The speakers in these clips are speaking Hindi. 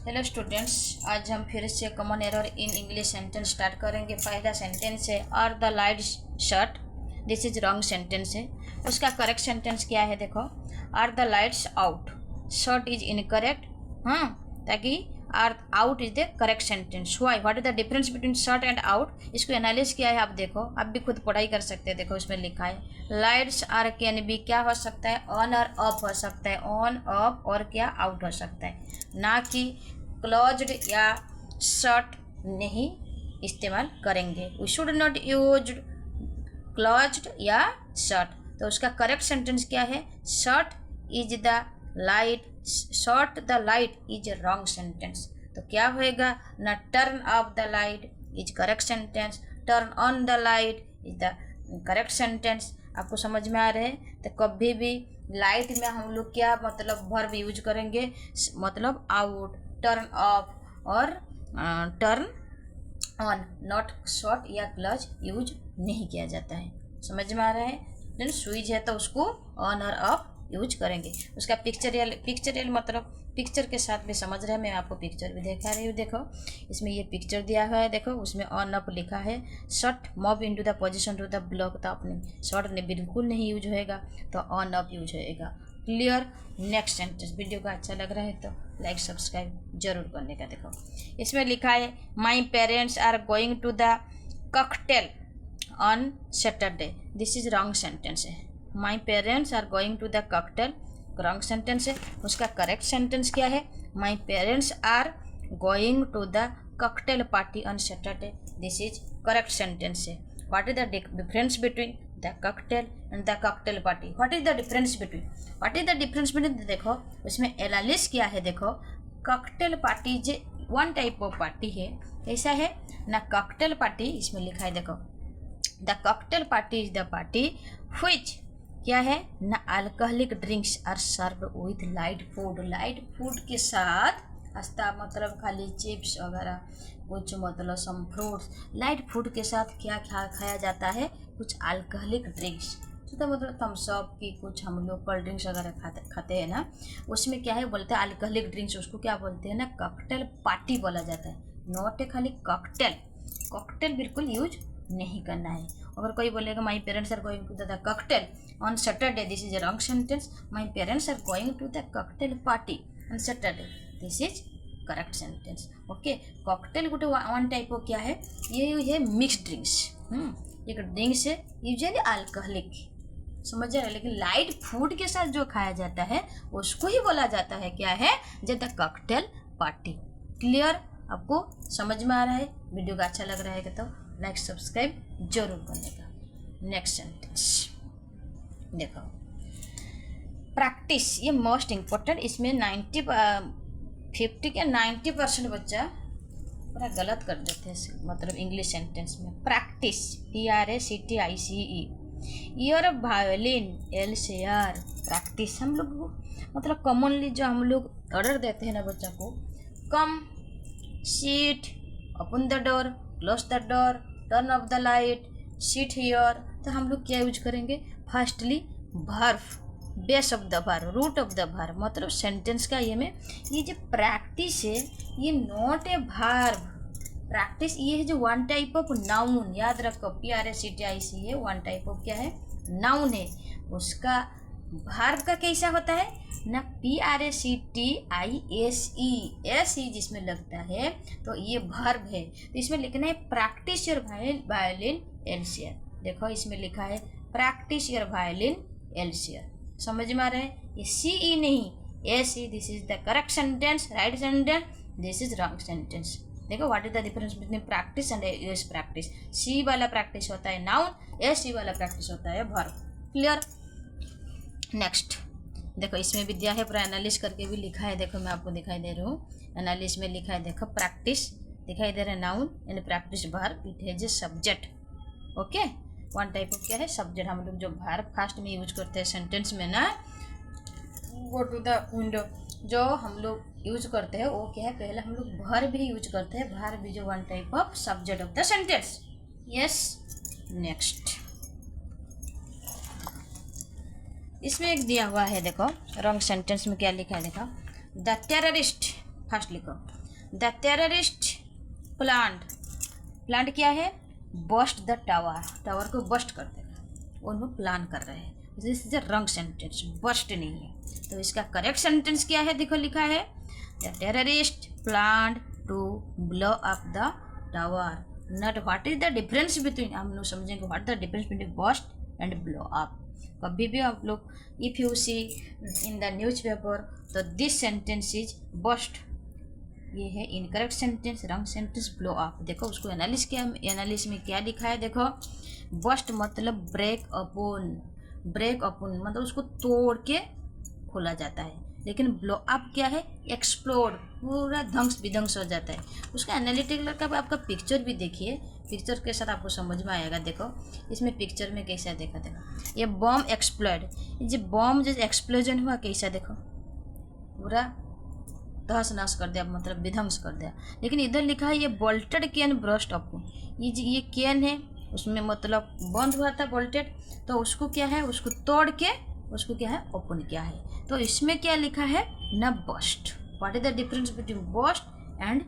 हेलो स्टूडेंट्स, आज हम फिर से common error in English sentence start करेंगे। पहला सेंटेंस है are the light shut. This is wrong sentence है। उसका करेक्ट सेंटेंस क्या है देखो, are the lights out. Shut is incorrect, हाँ, ताकि are out is the correct sentence. Why, what is the difference between shut and out, इसको एनालिस किया है। आप देखो, आप भी खुद पढ़ाई कर सकते हैं। देखो इसमें लिखा है लाइट्स आर कैन बी, क्या हो सकता है, ऑन और ऑफ हो सकता है, ऑन ऑफ, और क्या आउट हो सकता है, ना कि क्लोज्ड या शट नहीं इस्तेमाल करेंगे। We should not use closed या शट। तो उसका करेक्ट सेंटेंस क्या है, shut is the light, shot the light is wrong sentence. तो क्या होएगा ना, turn off the light is correct sentence, turn on the light is the correct sentence. आपको समझ में आ रहे हैं? तो कभी भी लाइट में हम लोग क्या मतलब वर्ब यूज करेंगे, मतलब आउट, टर्न ऑफ और टर्न ऑन, नॉट शॉट या क्लच यूज नहीं किया जाता है। समझ में आ रहा है? देन स्विच है तो उसको ऑन और ऑफ यूज करेंगे। उसका पिक्चरियल मतलब पिक्चर के साथ भी समझ रहे हैं। मैं आपको पिक्चर भी दिखा रही हूँ। देखो इसमें ये पिक्चर दिया हुआ है, देखो उसमें ऑन अप लिखा है। Shot move into the position to the block, तो अपने शॉट ने बिल्कुल नहीं यूज होएगा, तो ऑन अप यूज होएगा। क्लियर? Next sentence. वीडियो का अच्छा लग रहा है तो लाइक सब्सक्राइब जरूर करने का। देखो इसमें लिखा है my parents are going to the cocktail on Saturday. This is wrong sentence है। My parents are going to the cocktail wrong sentence है। उसका करेक्ट सेंटेंस क्या है, my parents are going to the cocktail party on Saturday. This is correct sentence है। What is the difference between the cocktail and the cocktail party? What is the difference between, what is the difference between, देखो उसमें एनालिस किया है। देखो कॉकटेल पार्टी जो वन टाइप ऑफ पार्टी है, ऐसा है ना। कॉकटेल पार्टी इसमें लिखा है, देखो the cocktail party is the party which क्या है ना, alcoholic drinks are served with light food. Light food के साथ हस्ता मतलब खाली चिप्स वगैरह, कुछ मतलब सम फ्रूट्स। लाइट फूड के साथ क्या खाया जाता है, कुछ अल्कोहलिक ड्रिंक्स, तो मतलब थम्स अप की कुछ हम लोग कोल्ड ड्रिंक्स वगैरह खाते हैं ना, उसमें क्या है बोलते हैं अल्कोहलिक ड्रिंक्स। उसको क्या बोलते हैं ना, कॉकटेल पार्टी बोला जाता है, नॉट ए खाली कॉकटेल। कॉकटेल बिल्कुल यूज नहीं करना है। अगर कोई बोलेगा my parents are going to the cocktail on Saturday, this is a wrong sentence. My parents are going to the cocktail party on Saturday, this is correct sentence. Okay, cocktail गोटे वन टाइप ऑफ क्या है, ये है मिक्स ड्रिंक्स। एक ड्रिंक्स है यूजुअली अल्कोहलिक, समझ रहे, लेकिन लाइट फूड के साथ जो खाया जाता है उसको ही बोला जाता है क्या है, द कॉकटेल पार्टी। क्लियर? आपको समझ में आ रहा है? वीडियो का अच्छा लग रहा है तो लाइक सब्सक्राइब जरूर करने का। नेक्स्ट सेंटेंस देखो, प्रैक्टिस, ये मोस्ट इम्पोर्टेंट। इसमें 50 के 90% बच्चा पूरा गलत कर देते हैं, मतलब इंग्लिश सेंटेंस में। Practice, PRACTICE, year of violin, LCR, practice. हम लोग मतलब कॉमनली जो हम लोग ऑर्डर देते हैं ना बच्चा को, come, sit, open the door, close the door, turn off the light, sit here, तो हम लोग क्या यूज करेंगे, firstly verb, base of the verb, root of the verb, मतलब सेंटेंस का ये में ये जो प्रैक्टिस है ये नॉट ए वर्ब। प्रैक्टिस ये है जो वन टाइप ऑफ नाउन, याद रखो, PRACTICE है वन टाइप ऑफ क्या है, नाउन है। उसका वर्ब का कैसा होता है ना, PRACTISE जिसमें लगता है तो ये वर्ब है। तो इसमें लिखना है प्रैक्टिस योर वायलिन LCR। देखो इसमें लिखा है प्रैक्टिस योर वायलिन LCR। समझ में आ रहा है? ये CE नहीं, SE। This is the correct sentence, right sentence, this is wrong sentence. देखो what is the difference between practice and use practise. C वाला प्रैक्टिस होता है नाउन, SE वाला प्रैक्टिस होता है वर्ब। क्लियर? नेक्स्ट देखो इसमें भी दिया है, पूरा एनालिस करके भी लिखा है। देखो मैं आपको दिखाई दे रहा हूँ, एनालिस में लिखा है, देखो प्रैक्टिस दिखाई दे रहा है noun and practice verb, it has a subject. Okay, one type of क्या है, सब्जेक्ट। हम लोग जो वर्ब फास्ट में यूज करते हैं सेंटेंस में ना, गो टू द विंडो, जो हम लोग यूज करते हैं वो क्या है, पहले हम लोग वर्ब भी यूज करते हैं, वर्ब भी जो one type of subject of the sentence. Yes, next इसमें एक दिया हुआ है, देखो रॉन्ग सेंटेंस में क्या लिखा है, देखो द टेररिस्ट फर्स्ट लिखो, द टेररिस्ट प्लांट क्या है, बस्ट द टावर, टावर को बस्ट कर देगा, उन्होंने प्लान कर रहे हैं। This is a wrong sentence, bust नहीं है। तो इसका करेक्ट सेंटेंस क्या है, देखो लिखा है the terrorist plan to blow up the tower, not what is the difference between, हम लोग समझेंगे what the difference between bust and blow up. कभी भी आप लोग if you see in the newspaper तो दिस सेंटेंस इज बस्ट, ये है incorrect sentence, wrong sentence blow up. देखो उसको एनालिस में क्या लिखा है, देखो बस्ट मतलब ब्रेक अपोन, ब्रेक अपोन मतलब उसको तोड़ के खोला जाता है, लेकिन ब्लो अप क्या है, एक्सप्लोड, पूरा ध्वंस विध्वंस हो जाता है। उसका एनालिटिकल का आपका पिक्चर भी देखिए, पिक्चर के साथ आपको समझ में आएगा। देखो इसमें पिक्चर में कैसा देखा, देखो ये बॉम्ब एक्सप्लोड, ये बॉम्ब जो एक्सप्लोजन हुआ कैसा, देखो पूरा तहस नहस कर दिया, मतलब विध्वंस कर दिया। लेकिन इधर लिखा है ये बोल्टेड कैन ब्रस्ट अप, ये कैन है उसमें मतलब बंद हुआ था बोल्टेड, तो उसको क्या है, उसको तोड़ के उसको क्या है ओपन किया है। तो इसमें क्या लिखा है, न bust. What is the difference between bust and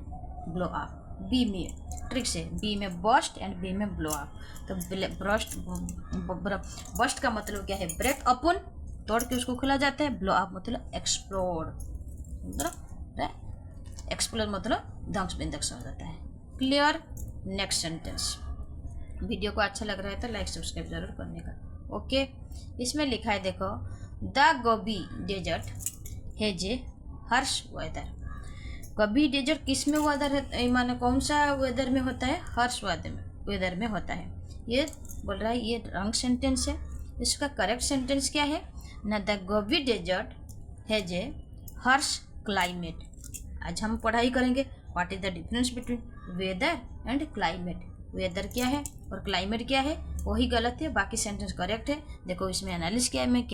blow up, B में ट्रिक से, बी में बस्ट एंड बी में ब्लो अप। तो बस्ट का मतलब क्या है, ब्रेक ओपन, तोड़ के उसको खोला जाता है। ब्लो अप मतलब एक्सप्लोड, मतलब एक्सप्लोर मतलब ध्वंस विध्वंस हो जाता है। क्लियर। Next sentence. वीडियो को अच्छा लग रहा है तो लाइक सब्सक्राइब जरूर करने का। ओके। इसमें लिखा है देखो, the Gobi desert has a harsh weather. Gobi desert किस में वेदर है, माने कौन सा वेदर में होता है, हर्ष वेदर में होता है। ये बोल रहा है ये रॉन्ग सेंटेंस है। इसका करेक्ट सेंटेंस क्या है, न the Gobi desert has a harsh climate. आज हम पढ़ाई करेंगे what is the difference between weather and climate. Weather क्या है और क्लाइमेट क्या है, वही गलत है, बाकी सेंटेंस करेक्ट है। देखो इसमें एनालिसिस क्या है, मैं